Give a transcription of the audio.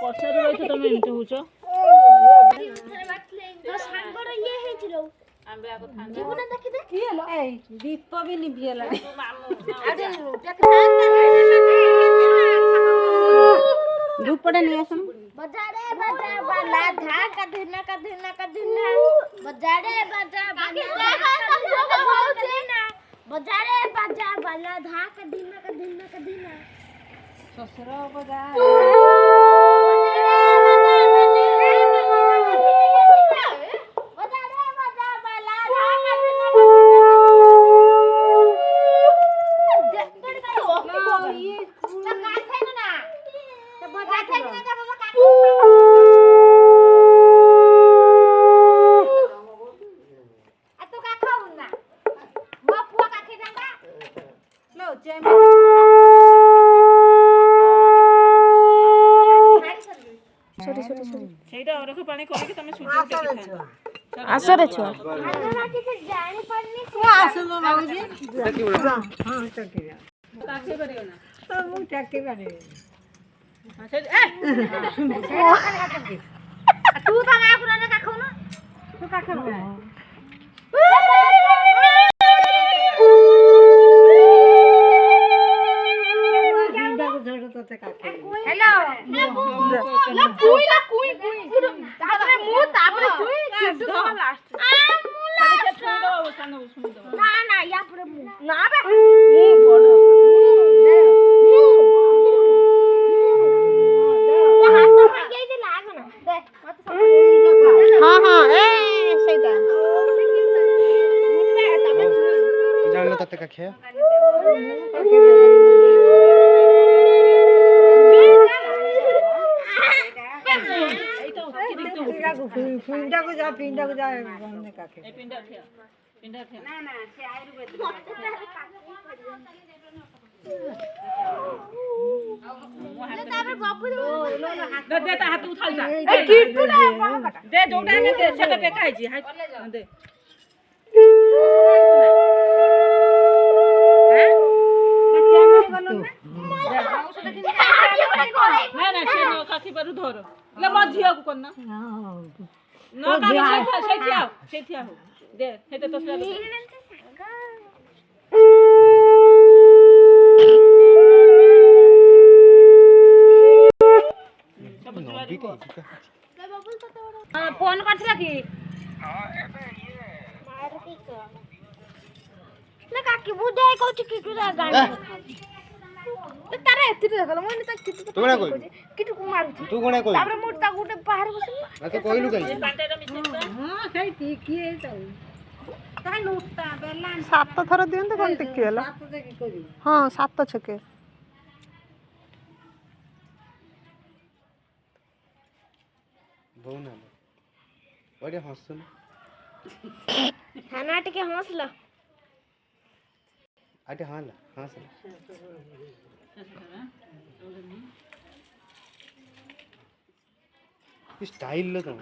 ବର୍ଷାରେ ରହିଛ ତମେ ଏମିତି ହଉଛ। ଦୀପ ବି ନିଭିଗଲାଣି। ଧୂପଟା ନେଇ ଆସୁନ। बजाड़े बजा बाला धा कधिना कधिना कधिना बजाड़े बजा बाला बजाड़े बजा बाला धा कधिना कधिना कधिना ଶଶୁର ବଜା बजाड़े बजा बाला धा ସେଇଟା ଅରଖ ପାଣି କରିକି ତମେ ସୂର୍ଯ୍ୟ ଆସରେ ଛୁଆ जानी पड़नी ଆସୁନ ବାବୁଜି। ହଁ ଚାକିରି କାଖେଇ ପାରିବ ନା। ମୁଁ ଚାକିରି ପାରିବି। तू तो ना पुराने का खाओ ना ତୁ କାଖ ତତେ କାଖ हेलो ला कुई तापरे मु तापरे कुई किटु तो लास्ट ना ना या पुरे मु ना बे मु बड़ हाथ तो भांगे जे लाग ना दे मत हाँ हाँ ए ସେଇଟା तू जान लो तते का खे ପିଣ୍ଡାକୁ ଯା ପିଣ୍ଡାକୁ ଯା କାଖେ ପିଣ୍ଡା ଠିଆ ନା ନା ସେ ଆୟୁର୍ବେଦ तापरे बापू ଦେ ତା ହାତ ଉଠାଇ ଯା ଏ କିଟୁ ନା ଦେ ଯୋଉଟା ଆମେ ଦେ ସେଟା ଟେକା ହେଇଛି ଦେ ନା ନା ସେ ନ କାଖି ପାରୁ ଧର ଲେ ମୋ ଝିଅକୁ କର ନା ନ କାଖି ସେ ଠିଆ ହଉ ଦେ ହେତେ ତ ସେଟା फोन करथिला कि हां एबे ये मारुति को ले काकी बुझे कहू कि किटु दा गाड़ी तो तारे एति देखल मोने त किटु तू कोना कोइ किटु को मारू तू कोना कोइ तापर मोर ता गुटे बाहर बस ना तो कोइलु कई पांटेरा मिसेता हां ସେଇ ଟିକିଏ ତାଉ କାଇଁ ନୁଟା ବେଲା 7 ଥର ଦିଅନ୍ତି କଣ ଟିକି ହେଲା ସାତ ଦେଖି କରି ହଁ 7 ଛକେ बहु ना बड़े हंसुन खाना टिके हंसला आटे हां ला हंस स्टाइल लो तुम